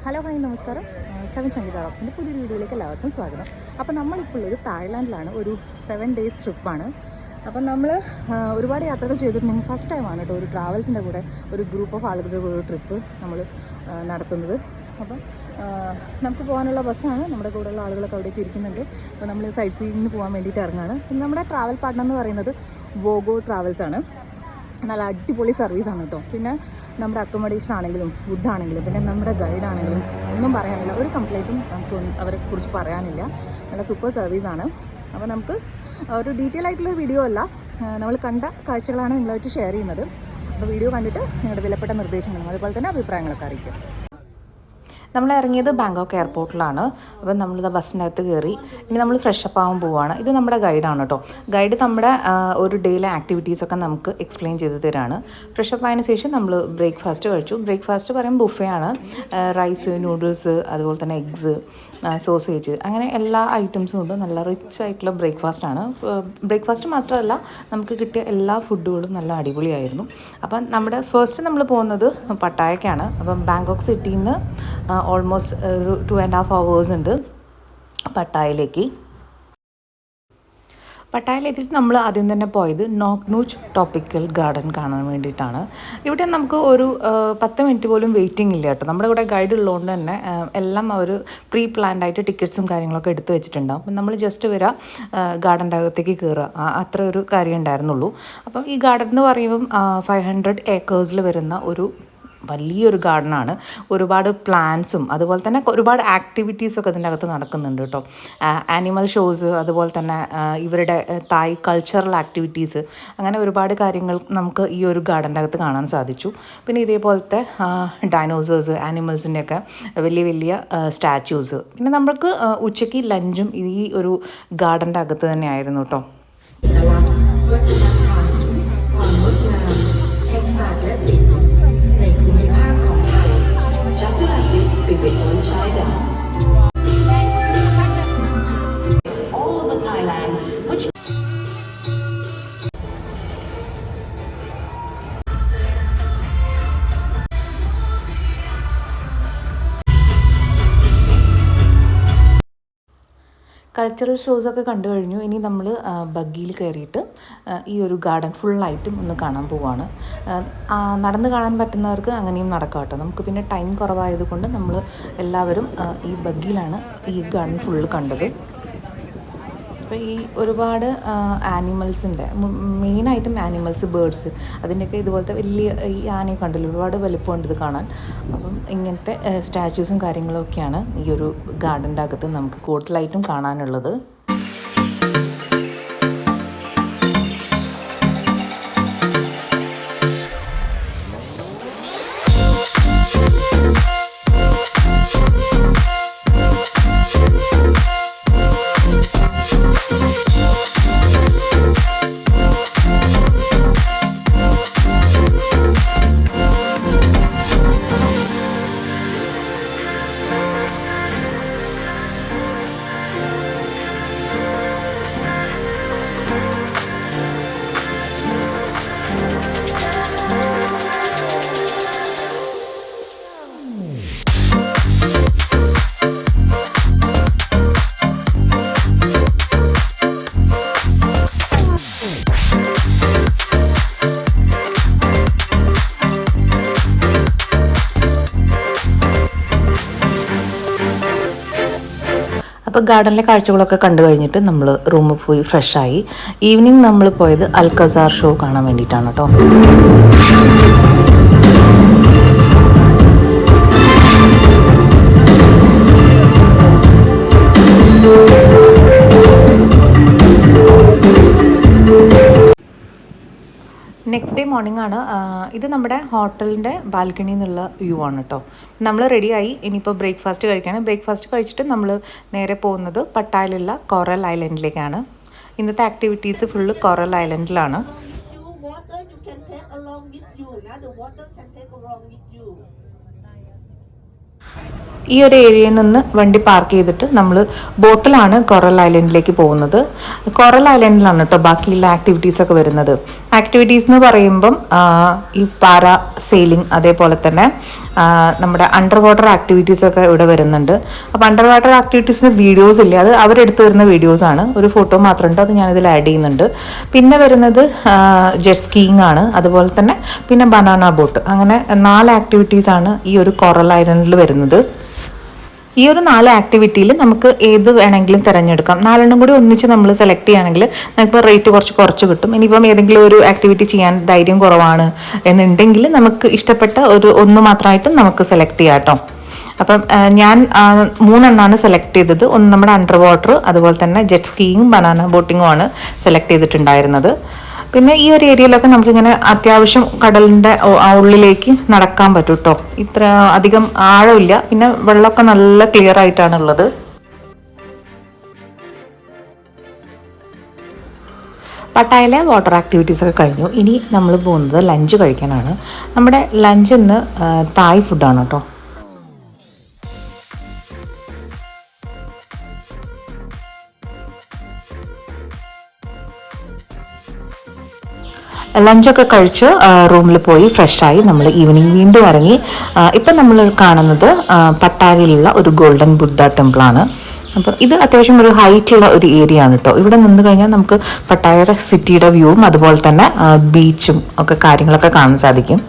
Hello hi നമസ്കാരം. Seven സംഗീത റോക്സിൻ്റെ പുതിയൊരു വീഡിയോയിലേക്ക് എല്ലാവർക്കും സ്വാഗതം. അപ്പോൾ നമ്മളിപ്പോൾ ഉള്ളത് തായ്ലാൻഡിലാണ്. ഒരു 7 days ട്രിപ്പാണ്. അപ്പം നമ്മൾ ഒരുപാട് യാത്രകൾ ചെയ്തിട്ടുണ്ടെങ്കിൽ ഫസ്റ്റ് ടൈമാണ് കേട്ടോ ഒരു ട്രാവൽസിൻ്റെ കൂടെ ഒരു ഗ്രൂപ്പ് ഓഫ് ആളുകളുടെ കൂടെ ഒരു ട്രിപ്പ് നമ്മൾ നടത്തുന്നത്. അപ്പം നമുക്ക് പോകാനുള്ള ബസ്സാണ്. നമ്മുടെ കൂടെയുള്ള ആളുകളൊക്കെ അവിടേക്ക് ഇരിക്കുന്നുണ്ട്. അപ്പോൾ നമ്മൾ സൈറ്റ് സീയിങ്ങിന് പോകാൻ വേണ്ടിയിട്ട് ഇറങ്ങുകയാണ്. പിന്നെ നമ്മുടെ ട്രാവൽ പാർട്ട്ണർ എന്ന് പറയുന്നത് വോഗോ ട്രാവൽസാണ്. നല്ല അടിപൊളി സർവീസാണ് കേട്ടോ. പിന്നെ നമ്മുടെ അക്കോമഡേഷൻ ആണെങ്കിലും ഫുഡാണെങ്കിലും പിന്നെ നമ്മുടെ ഗൈഡാണെങ്കിലും ഒന്നും പറയാനില്ല, ഒരു കംപ്ലൈൻറ്റും നമുക്ക് അവരെ കുറിച്ച് പറയാനില്ല. നല്ല സൂപ്പർ സർവീസാണ്. അപ്പോൾ നമുക്ക് ഒരു ഡീറ്റെയിൽ ആയിട്ടുള്ള വീഡിയോ അല്ല, നമ്മൾ കണ്ട കാഴ്ചകളാണ് നിങ്ങളായിട്ട് ഷെയർ ചെയ്യുന്നത്. അപ്പോൾ വീഡിയോ കണ്ടിട്ട് നിങ്ങളുടെ വിലപ്പെട്ട നിർദ്ദേശങ്ങളും അതുപോലെ തന്നെ അഭിപ്രായങ്ങളൊക്കെ അറിയിക്കുക. നമ്മൾ ഇറങ്ങിയത് ബാങ്കോക്ക് എയർപോർട്ടിലാണ്. അപ്പം നമ്മളിത് ബസ്സിനകത്ത് കയറി ഇനി നമ്മൾ ഫ്രഷപ്പ് ആവാൻ പോവുകയാണ്. ഇത് നമ്മുടെ ഗൈഡാണ് കേട്ടോ. ഗൈഡ് നമ്മുടെ ഒരു ഡേയിലെ ആക്ടിവിറ്റീസൊക്കെ നമുക്ക് എക്സ്പ്ലെയിൻ ചെയ്ത് തരാണ്. ഫ്രഷപ്പ് ആയതിനു ശേഷം നമ്മൾ ബ്രേക്ക്ഫാസ്റ്റ് കഴിച്ചു. ബ്രേക്ക്ഫാസ്റ്റ് പറയുമ്പോൾ ബുഫയാണ്. റൈസ്, നൂഡിൽസ്, അതുപോലെ തന്നെ എഗ്സ്, സോസേജ്, അങ്ങനെ എല്ലാ ഐറ്റംസും ഉണ്ട്. നല്ല റിച്ച് ആയിട്ടുള്ള ബ്രേക്ക്ഫാസ്റ്റാണ്. ബ്രേക്ക്ഫാസ്റ്റ് മാത്രമല്ല, നമുക്ക് കിട്ടിയ എല്ലാ ഫുഡുകളും നല്ല അടിപൊളിയായിരുന്നു. അപ്പം നമ്മുടെ ഫസ്റ്റ് നമ്മൾ പോകുന്നത് പട്ടായക്കാണ്. അപ്പം ബാങ്കോക്ക് സിറ്റിയിൽ നിന്ന് ഓൾമോസ്റ്റ് ഒരു 2.5 hours ഉണ്ട് പട്ടായയിലേക്ക്. പട്ടായയിലെത്തിയിട്ട് നമ്മൾ ആദ്യം തന്നെ പോയത് നോക് നൂച്ച് ട്രോപ്പിക്കൽ ഗാർഡൻ കാണാൻ വേണ്ടിയിട്ടാണ്. ഇവിടെ നമുക്ക് ഒരു 10 minute പോലും വെയിറ്റിംഗ് ഇല്ല കേട്ടോ. നമ്മുടെ കൂടെ ഗൈഡ് ഉള്ളതുകൊണ്ട് തന്നെ എല്ലാം അവർ പ്രീ പ്ലാൻഡ് ആയിട്ട് ടിക്കറ്റ്സും കാര്യങ്ങളൊക്കെ എടുത്ത് വെച്ചിട്ടുണ്ടാകും. അപ്പം നമ്മൾ ജസ്റ്റ് വരിക, ഗാർഡൻ്റെ അകത്തേക്ക് കയറുക, അത്ര ഒരു കാര്യം ഉണ്ടായിരുന്നുള്ളൂ. അപ്പം ഈ ഗാർഡൻ എന്ന് പറയുമ്പം 500 acres വരുന്ന ഒരു വലിയൊരു ഗാർഡനാണ്. ഒരുപാട് പ്ലാന്റ്സും അതുപോലെ തന്നെ ഒരുപാട് ആക്ടിവിറ്റീസൊക്കെ അതിൻ്റെ അകത്ത് നടക്കുന്നുണ്ട് കേട്ടോ. ആനിമൽ ഷോസ്, അതുപോലെ തന്നെ ഇവരുടെ തായ് കൾച്ചറൽ ആക്ടിവിറ്റീസ്, അങ്ങനെ ഒരുപാട് കാര്യങ്ങൾ നമുക്ക് ഈ ഒരു ഗാർഡൻ്റെ അകത്ത് കാണാൻ സാധിച്ചു. പിന്നെ ഇതേപോലത്തെ ഡൈനോസേഴ്സ്, ആനിമൽസിൻ്റെയൊക്കെ വലിയ വലിയ സ്റ്റാച്യൂസ്. പിന്നെ നമുക്ക് ഉച്ചയ്ക്ക് ലഞ്ചും ഈ ഒരു ഗാർഡൻ്റെ അകത്ത് തന്നെ ആയിരുന്നു കേട്ടോ. കൾച്ചറൽ ഷോസൊക്കെ കണ്ടു കഴിഞ്ഞു. ഇനി നമ്മൾ ബഗ്ഗിയിൽ കയറിയിട്ട് ഈ ഒരു ഗാർഡൻ ഫുള്ളായിട്ടും ഒന്ന് കാണാൻ പോവുകയാണ്. നടന്ന് കാണാൻ പറ്റുന്നവർക്ക് അങ്ങനെയും നടക്കാം കേട്ടോ. നമുക്ക് പിന്നെ ടൈം കുറവായതുകൊണ്ട് നമ്മൾ എല്ലാവരും ഈ ബഗ്ഗിയിലാണ് ഈ ഗാർഡൻ ഫുള്ള് കണ്ടത്. അപ്പോൾ ഈ ഒരുപാട് ആനിമൽസിൻ്റെ, മെയിനായിട്ടും ആനിമൽസ്, ബേർഡ്സ്, അതിൻ്റെയൊക്കെ ഇതുപോലത്തെ വലിയ ഈ ആനയെ കണ്ടല്ലോ, ഒരുപാട് വലിപ്പമുണ്ട് ഇത് കാണാൻ. അപ്പം ഇങ്ങനത്തെ സ്റ്റാച്യൂസും കാര്യങ്ങളൊക്കെയാണ് ഈ ഒരു ഗാർഡൻ്റെ അകത്ത് നമുക്ക് കൂടുതലായിട്ടും കാണാനുള്ളത്. അപ്പോൾ ഗാർഡനിലെ കാഴ്ചകളൊക്കെ കണ്ടു കഴിഞ്ഞിട്ട് നമ്മൾ റൂമിൽ പോയി ഫ്രഷായി. ഈവനിങ് നമ്മൾ പോയത് അൽക്കസാർ ഷോ കാണാൻ വേണ്ടിയിട്ടാണ് കേട്ടോ. നെക്സ്റ്റ് ഡേ മോർണിംഗ് ആണ്. ഇത് നമ്മുടെ ഹോട്ടലിൻ്റെ ബാൽക്കണിയിൽ നിന്നുള്ള വ്യൂ ആണ് കേട്ടോ. നമ്മൾ റെഡിയായി ഇനിയിപ്പോൾ ബ്രേക്ക്ഫാസ്റ്റ് കഴിക്കുകയാണ്. ബ്രേക്ക്ഫാസ്റ്റ് കഴിച്ചിട്ട് നമ്മൾ നേരെ പോകുന്നത് പട്ടായയിലുള്ള കോറൽ ഐലൻഡിലേക്കാണ്. ഇന്നത്തെ ആക്ടിവിറ്റീസ് ഫുള്ള് കോറൽ ഐലൻഡിലാണ്. ഈ ഒരു ഏരിയയിൽ നിന്ന് വണ്ടി പാർക്ക് ചെയ്തിട്ട് നമ്മൾ ബോട്ടിലാണ് കോറൽ ഐലൻഡിലേക്ക് പോകുന്നത്. കോറൽ ഐലൻഡിലാണ് കേട്ടോ ബാക്കിയുള്ള ആക്ടിവിറ്റീസൊക്കെ വരുന്നത്. ആക്ടിവിറ്റീസ് എന്ന് പറയുമ്പം ഈ പാരാ സെയിലിംഗ്, അതേപോലെ തന്നെ നമ്മുടെ അണ്ടർ വാട്ടർ ആക്ടിവിറ്റീസൊക്കെ ഇവിടെ വരുന്നുണ്ട്. അപ്പോൾ അണ്ടർ വാട്ടർ ആക്ടിവിറ്റീസിന് വീഡിയോസ് ഇല്ല, അത് അവരെടുത്ത് തരുന്ന വീഡിയോസാണ്. ഒരു ഫോട്ടോ മാത്രമുണ്ട്, അത് ഞാനിതിൽ ആഡ് ചെയ്യുന്നുണ്ട്. പിന്നെ വരുന്നത് ജെറ്റ് സ്കീയിങ് ആണ്, അതുപോലെ തന്നെ പിന്നെ ബനാന ബോട്ട്. അങ്ങനെ 4 ആക്ടിവിറ്റീസാണ് ഈ ഒരു കോറൽ ഐലൻഡിൽ വരുന്നത്. ഈ ഒരു 4 ആക്ടിവിറ്റിയിൽ നമുക്ക് ഏത് വേണമെങ്കിലും തിരഞ്ഞെടുക്കാം. 4 കൂടി ഒന്നിച്ച് നമ്മൾ സെലക്ട് ചെയ്യുകയാണെങ്കിൽ നമുക്കിപ്പോൾ റേറ്റ് കുറച്ച് കിട്ടും. ഇനിയിപ്പം ഏതെങ്കിലും ഒരു ആക്ടിവിറ്റി ചെയ്യാൻ ധൈര്യം കുറവാണ് എന്നുണ്ടെങ്കിൽ നമുക്ക് ഇഷ്ടപ്പെട്ട ഒന്ന് മാത്രമായിട്ടും നമുക്ക് സെലക്ട് ചെയ്യാം കേട്ടോ. അപ്പം ഞാൻ 3 സെലക്ട് ചെയ്തത്. ഒന്ന് നമ്മുടെ അണ്ടർ വാട്ടർ, അതുപോലെ തന്നെ ജെറ്റ് സ്കീയിങ്ങും ബനാന ബോട്ടിങ്ങും ആണ് സെലക്ട് ചെയ്തിട്ടുണ്ടായിരുന്നത്. പിന്നെ ഈ ഒരു ഏരിയയിലൊക്കെ നമുക്കിങ്ങനെ അത്യാവശ്യം കടലിൻ്റെ ഉള്ളിലേക്ക് നടക്കാൻ പറ്റും കേട്ടോ. ഇത്ര അധികം ആഴമില്ല, പിന്നെ വെള്ളമൊക്കെ നല്ല ക്ലിയർ ആയിട്ടാണുള്ളത്. പട്ടായയിലെ വാട്ടർ ആക്ടിവിറ്റീസ് ഒക്കെ കഴിഞ്ഞു. ഇനി നമ്മൾ പോകുന്നത് ലഞ്ച് കഴിക്കാനാണ്. നമ്മുടെ ലഞ്ച് ഇന്ന് തായ് ഫുഡാണ് കേട്ടോ. ലഞ്ചൊക്കെ കഴിച്ച് റൂമിൽ പോയി ഫ്രഷായി നമ്മൾ ഈവനിങ് വീണ്ടും ഇറങ്ങി. ഇപ്പം നമ്മൾ കാണുന്നത് പട്ടായയിലുള്ള ഒരു ഗോൾഡൻ ബുദ്ധ ടെമ്പിളാണ്. അപ്പം ഇത് അത്യാവശ്യം ഒരു ഹൈറ്റുള്ള ഒരു ഏരിയ ആണ് കേട്ടോ. ഇവിടെ നിന്ന് കഴിഞ്ഞാൽ നമുക്ക് പട്ടായയുടെ സിറ്റിയുടെ വ്യൂവും അതുപോലെ തന്നെ ബീച്ചും ഒക്കെ കാര്യങ്ങളൊക്കെ കാണാൻ സാധിക്കും.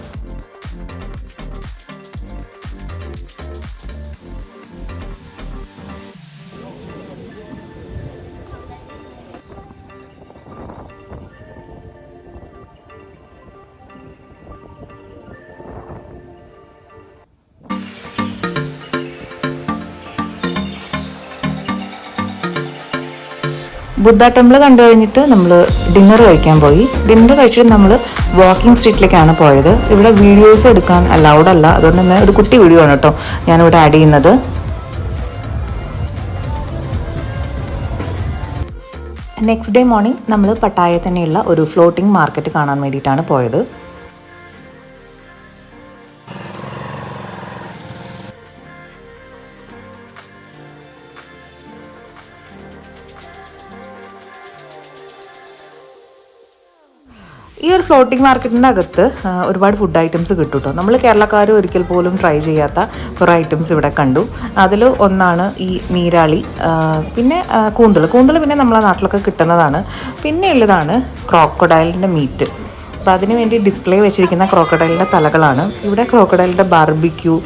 ബുദ്ധ ടെമ്പിൾ കണ്ടു കഴിഞ്ഞിട്ട് നമ്മൾ ഡിന്നർ കഴിക്കാൻ പോയി. ഡിന്നർ കഴിച്ചിട്ട് നമ്മൾ വാക്കിംഗ് സ്ട്രീറ്റിലേക്കാണ് പോയത്. ഇവിടെ വീഡിയോസ് എടുക്കാൻ അലൗഡ് അല്ല, അതുകൊണ്ട് തന്നെ ഒരു കുട്ടി വീഡിയോ ആണ് കേട്ടോ ഞാനിവിടെ ആഡ് ചെയ്യുന്നത്. നെക്സ്റ്റ് ഡേ മോർണിംഗ് നമ്മൾ പട്ടായയിൽ തന്നെയുള്ള ഒരു ഫ്ലോട്ടിംഗ് മാർക്കറ്റ് കാണാൻ വേണ്ടിയിട്ടാണ് പോയത്. ഈ ഒരു ഫ്ലോട്ടിംഗ് മാർക്കറ്റിൻ്റെ അകത്ത് ഒരുപാട് ഫുഡ് ഐറ്റംസ് കിട്ടും കേട്ടോ. നമ്മൾ കേരളക്കാർ ഒരിക്കൽ പോലും ട്രൈ ചെയ്യാത്ത കുറേ ഐറ്റംസ് ഇവിടെ കണ്ടു. അതിൽ ഒന്നാണ് ഈ നീരാളി, പിന്നെ കൂന്തൽ പിന്നെ നമ്മളെ നാട്ടിലൊക്കെ കിട്ടുന്നതാണ്. പിന്നെ ഉള്ളതാണ് ക്രോക്കഡൈലിൻ്റെ മീറ്റ്. അപ്പോൾ അതിന് വേണ്ടി ഡിസ്പ്ലേ വെച്ചിരിക്കുന്ന ക്രോക്കഡൈലിൻ്റെ തലകളാണ്. ഇവിടെ ക്രോക്കഡൈലിൻ്റെ ബാർബിക്യൂ,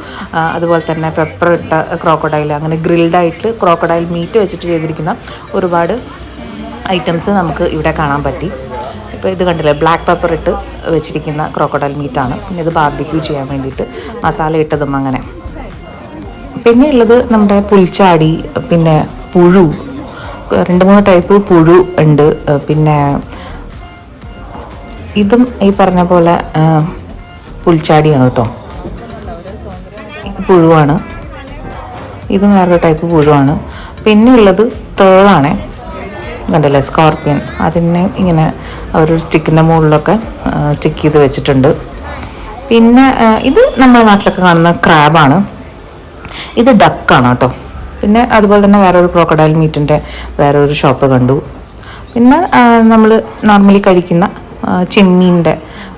അതുപോലെ തന്നെ പെപ്പർ ഇട്ട ക്രോക്കഡൈൽ, അങ്ങനെ ഗ്രിൽഡായിട്ട് ക്രോക്കഡൈൽ മീറ്റ് വെച്ചിട്ട് ചെയ്തിരിക്കുന്ന ഒരുപാട് ഐറ്റംസ് നമുക്ക് ഇവിടെ കാണാൻ പറ്റി. ഇപ്പോൾ ഇത് കണ്ടില്ലേ, ബ്ലാക്ക് പെപ്പർ ഇട്ട് വെച്ചിരിക്കുന്ന ക്രോക്കഡൈൽ മീറ്റാണ്. പിന്നെ ഇത് ബാർബിക്യൂ ചെയ്യാൻ വേണ്ടിയിട്ട് മസാല ഇട്ടതും അങ്ങനെ. പിന്നെ ഉള്ളത് നമ്മുടെ പുൽച്ചാടി, പിന്നെ പുഴു, 2-3 ടൈപ്പ് പുഴു ഉണ്ട്. പിന്നെ ഇതും ഈ പറഞ്ഞ പോലെ പുൽച്ചാടിയാണ് കേട്ടോ. ഇത് പുഴുവാണ്, ഇതും വേറൊരു ടൈപ്പ് പുഴുവാണ്. പിന്നെ ഉള്ളത് തേളാണ്, കണ്ടല്ലേ, സ്കോർപ്പിയൻ. അതിനെ ഇങ്ങനെ അവരൊരു സ്റ്റിക്കിൻ്റെ മുകളിലൊക്കെ സ്റ്റിക്ക് ചെയ്ത് വെച്ചിട്ടുണ്ട്. പിന്നെ ഇത് നമ്മുടെ നാട്ടിലൊക്കെ കാണുന്ന ക്രാബാണ്. ഇത് ഡക്കാണ് കേട്ടോ. പിന്നെ അതുപോലെ തന്നെ വേറൊരു ക്രോക്കഡൈൽ മീറ്റിൻ്റെ വേറൊരു ഷോപ്പ് കണ്ടു. പിന്നെ നമ്മൾ നോർമലി കഴിക്കുന്ന ചെമ്മീൻ്റെ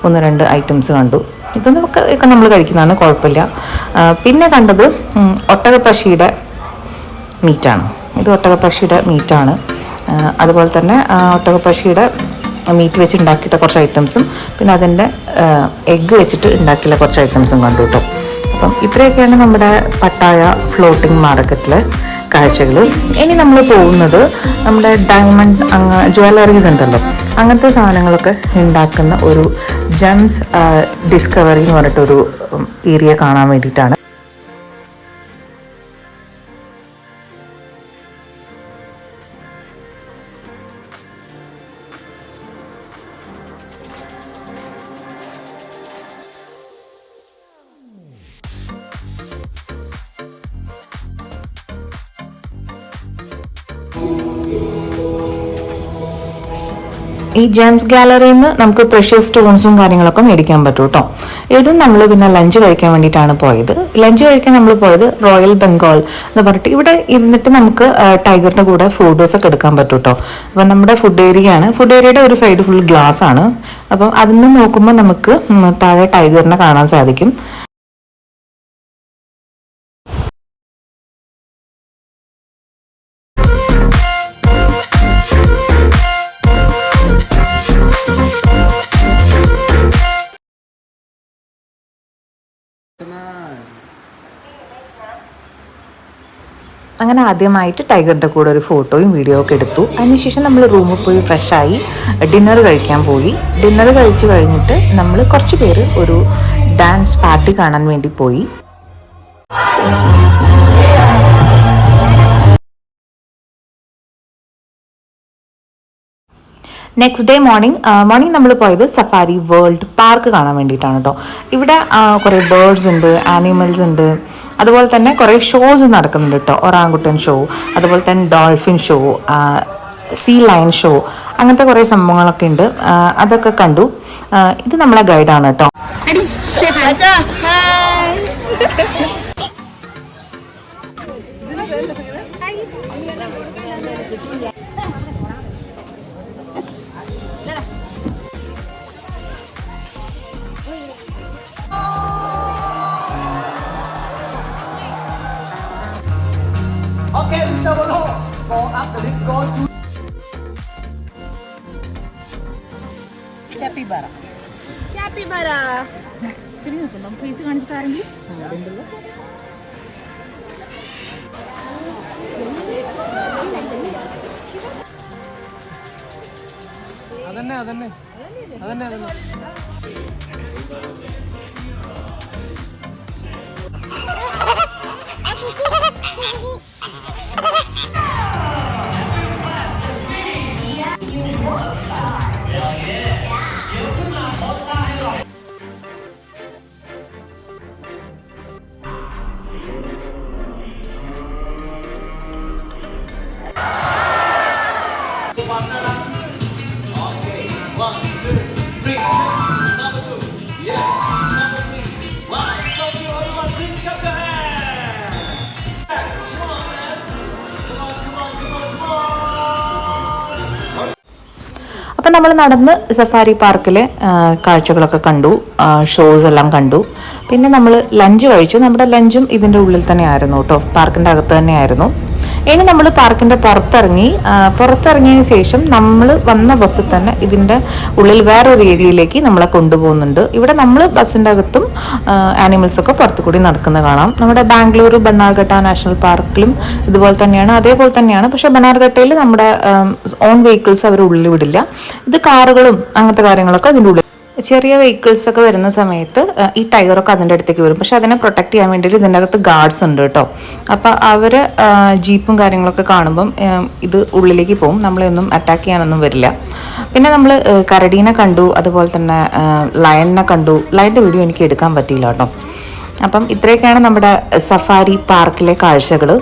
1-2 ഐറ്റംസ് കണ്ടു. ഇതൊക്കെ നമ്മൾ കഴിക്കുന്നതാണ്, കുഴപ്പമില്ല. പിന്നെ കണ്ടത് ഒട്ടകപ്പക്ഷിയുടെ മീറ്റാണ്. ഇത് ഒട്ടകപ്പക്ഷിയുടെ മീറ്റാണ്. അതുപോലെ തന്നെ ഒട്ടകപ്പക്ഷിയുടെ മീറ്റ് വെച്ച് ഉണ്ടാക്കിയിട്ട കുറച്ച് ഐറ്റംസും പിന്നെ അതിൻ്റെ എഗ്ഗ് വെച്ചിട്ട് ഉണ്ടാക്കിയുള്ള കുറച്ച് ഐറ്റംസും കണ്ടു കേട്ടോ. അപ്പം ഇത്രയൊക്കെയാണ് നമ്മുടെ പട്ടായ ഫ്ലോട്ടിംഗ് മാർക്കറ്റിലെ കാഴ്ചകൾ. ഇനി നമ്മൾ പോകുന്നത് നമ്മുടെ ഡയമണ്ട് ജ്വല്ലറീസ് ഉണ്ടല്ലോ, അങ്ങനത്തെ സാധനങ്ങളൊക്കെ ഉണ്ടാക്കുന്ന ഒരു ജെംസ് ഡിസ്കവറി എന്ന് പറഞ്ഞിട്ടൊരു ഏരിയ കാണാൻ വേണ്ടിയിട്ടാണ്. ഈ ജെയിംസ് ഗാലറിയിൽ നിന്ന് നമുക്ക് പ്രഷ്യസ് സ്റ്റോൺസും കാര്യങ്ങളൊക്കെ മേടിക്കാൻ പറ്റും കേട്ടോ. ഇത് നമ്മൾ പിന്നെ ലഞ്ച് കഴിക്കാൻ വേണ്ടിയിട്ടാണ് പോയത്. ലഞ്ച് കഴിക്കാൻ നമ്മൾ പോയത് റോയൽ ബംഗാൾ എന്ന് പറഞ്ഞിട്ട് ഇവിടെ ഇരുന്നിട്ട് നമുക്ക് ടൈഗറിൻ്റെ കൂടെ ഫോട്ടോസൊക്കെ എടുക്കാൻ പറ്റും കേട്ടോ. അപ്പം നമ്മുടെ ഫുഡ് ഏരിയയാണ്. ഫുഡ് ഏരിയയുടെ ഒരു സൈഡ് ഫുൾ ഗ്ലാസ് ആണ്. അപ്പം അതിൽ നിന്ന് നോക്കുമ്പോൾ നമുക്ക് താഴെ ടൈഗറിനെ കാണാൻ സാധിക്കും. അങ്ങനെ ആദ്യമായിട്ട് ടൈഗറിൻ്റെ കൂടെ ഒരു ഫോട്ടോയും വീഡിയോ ഒക്കെ എടുത്തു. അതിനുശേഷം നമ്മൾ റൂമിൽ പോയി ഫ്രഷായി ഡിന്നർ കഴിക്കാൻ പോയി. ഡിന്നർ കഴിച്ച് കഴിഞ്ഞിട്ട് നമ്മൾ കുറച്ച് പേര് ഒരു ഡാൻസ് പാർട്ടി കാണാൻ വേണ്ടി പോയി. നെക്സ്റ്റ് ഡേ മോർണിംഗ് നമ്മൾ പോയത് സഫാരി വേൾഡ് പാർക്ക് കാണാൻ വേണ്ടിയിട്ടാണ് കേട്ടോ. ഇവിടെ കുറേ ബേർഡ്സ് ഉണ്ട്, ആനിമൽസ് ഉണ്ട്, അതുപോലെ തന്നെ കുറേ ഷോസ് നടക്കുന്നുണ്ട് കേട്ടോ. ഒറാങ്കുട്ടൻ ഷോ, അതുപോലെ തന്നെ dolphin show, sea lion show, അങ്ങനത്തെ കുറേ സംഭവങ്ങളൊക്കെ ഉണ്ട്. അതൊക്കെ കണ്ടു. ഇത് നമ്മളെ ഗൈഡാണ് കേട്ടോ. Okay, Mr. Bolo, go up the lift, go to. Capybara. Face കാണിച്ചിട്ടാരെങ്കിലും അതന്നെ അപ്പം നമ്മൾ നടന്ന് സഫാരി പാർക്കിലെ കാഴ്ചകളൊക്കെ കണ്ടു, ഷോസ് എല്ലാം കണ്ടു. പിന്നെ നമ്മൾ ലഞ്ച് കഴിച്ചു. നമ്മുടെ ലഞ്ചും ഇതിൻ്റെ ഉള്ളിൽ തന്നെ ആയിരുന്നു കേട്ടോ, പാർക്കിൻ്റെ അകത്ത് തന്നെയായിരുന്നു. ഇനി നമ്മൾ പാർക്കിൻ്റെ പുറത്തിറങ്ങിയതിന് ശേഷം നമ്മൾ വന്ന ബസ്സിൽ തന്നെ ഇതിൻ്റെ ഉള്ളിൽ വേറൊരു ഏരിയയിലേക്ക് നമ്മളെ കൊണ്ടുപോകുന്നുണ്ട്. ഇവിടെ നമ്മൾ ബസ്സിൻ്റെ അകത്തും ആനിമൽസൊക്കെ പുറത്തു കൂടി നടക്കുന്നത് കാണാം. നമ്മുടെ ബാംഗ്ലൂർ ബണ്ണാർഘട്ട നാഷണൽ പാർക്കിലും ഇതുപോലെ തന്നെയാണ്, അതേപോലെ തന്നെയാണ്. പക്ഷേ ബണ്ണാർഘട്ടയിൽ നമ്മുടെ ഓൺ വെഹിക്കിൾസ് അവർ ഉള്ളിൽ വിടില്ല. ഇത് കാറുകളും അങ്ങനത്തെ കാര്യങ്ങളൊക്കെ അതിൻ്റെ ഉള്ളിൽ. ചെറിയ വെഹിക്കിൾസ് ഒക്കെ വരുന്ന സമയത്ത് ഈ ടൈഗറൊക്കെ അതിൻ്റെ അടുത്തേക്ക് വരും. പക്ഷെ അതിനെ പ്രൊട്ടക്ട് ചെയ്യാൻ വേണ്ടിയിട്ട് ഇതിൻ്റെ അകത്ത് ഗാർഡ്സ് ഉണ്ട് കേട്ടോ. അപ്പോൾ അവർ ജീപ്പും കാര്യങ്ങളൊക്കെ കാണുമ്പം ഇത് ഉള്ളിലേക്ക് പോകും, നമ്മളെയൊന്നും അറ്റാക്ക് ചെയ്യാനൊന്നും വരില്ല. പിന്നെ നമ്മൾ കരടീനെ കണ്ടു, അതുപോലെ തന്നെ ലയണിനെ കണ്ടു. ലയണിൻ്റെ വീഡിയോ എനിക്ക് എടുക്കാൻ പറ്റിയില്ല കേട്ടോ. അപ്പം ഇത്രയൊക്കെയാണ് നമ്മുടെ സഫാരി പാർക്കിലെ കാഴ്ചകൾ.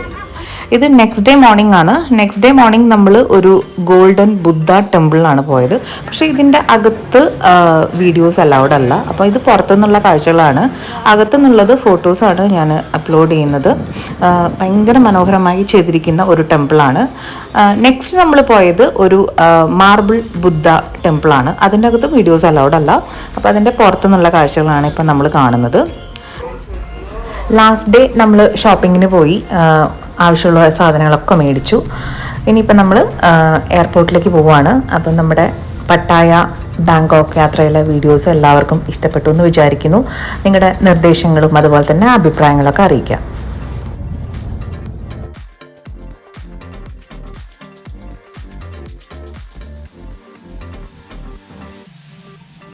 ഇത് നെക്സ്റ്റ് ഡേ മോർണിംഗ് ആണ്. നെക്സ്റ്റ് ഡേ മോർണിംഗ് നമ്മൾ ഒരു ഗോൾഡൻ ബുദ്ധ ടെമ്പിളിലാണ് പോയത്. പക്ഷേ ഇതിൻ്റെ അകത്ത് വീഡിയോസ് അലൗഡ് അല്ല. അപ്പോൾ ഇത് പുറത്തുനിന്നുള്ള കാഴ്ചകളാണ്. അകത്തുനിന്നുള്ളത് ഫോട്ടോസാണ് ഞാൻ അപ്ലോഡ് ചെയ്യുന്നത്. ഭയങ്കര മനോഹരമായി ചെയ്തിരിക്കുന്ന ഒരു ടെമ്പിളാണ്. നെക്സ്റ്റ് നമ്മൾ പോയത് ഒരു മാർബിൾ ബുദ്ധ ടെമ്പിളാണ്. അതിൻ്റെ അകത്ത് വീഡിയോസ് അലൗഡ് അല്ല. അപ്പോൾ അതിൻ്റെ പുറത്തുനിന്നുള്ള കാഴ്ചകളാണ് ഇപ്പം നമ്മൾ കാണുന്നത്. ലാസ്റ്റ് ഡേ നമ്മൾ ഷോപ്പിങ്ങിന് പോയി, ആവശ്യമുള്ള സാധനങ്ങളൊക്കെ മേടിച്ചു. ഇനിയിപ്പോൾ നമ്മൾ എയർപോർട്ടിലേക്ക് പോവുകയാണ്. അപ്പം നമ്മുടെ പട്ടായ ബാങ്കോക്ക് യാത്രയിലെ വീഡിയോസ് എല്ലാവർക്കും ഇഷ്ടപ്പെട്ടു എന്ന് വിചാരിക്കുന്നു. നിങ്ങളുടെ നിർദ്ദേശങ്ങളും അതുപോലെ തന്നെ അഭിപ്രായങ്ങളൊക്കെ അറിയിക്കാം.